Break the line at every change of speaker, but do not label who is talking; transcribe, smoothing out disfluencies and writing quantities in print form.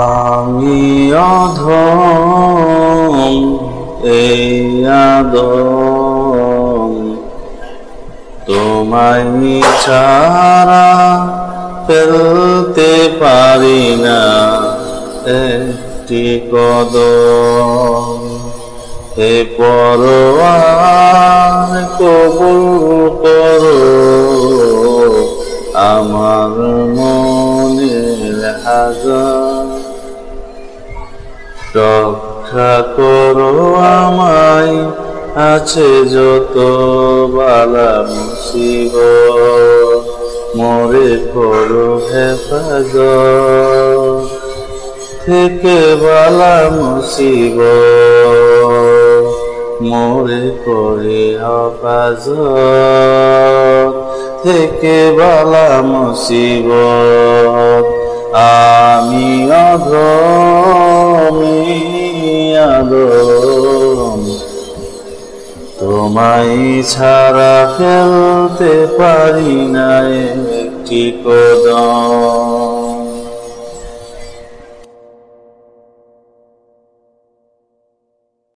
আমি অধম এই আদম, তোমায় ছাড়া ফেলতে পারি না একটি কদম। হে পরওয়ার কবুল করো আমার মনের হাজার, রক্ষা করো আমায় আছে যত বালা মুসিবত, মোরে করো হেফাজত থেকে বালা মুসিবত, মোরে করে হেফাজত থেকে বালা মুসিবত। আমি আদম, তোমায় ছাড়া ফেলতে পারি না একটি কদম।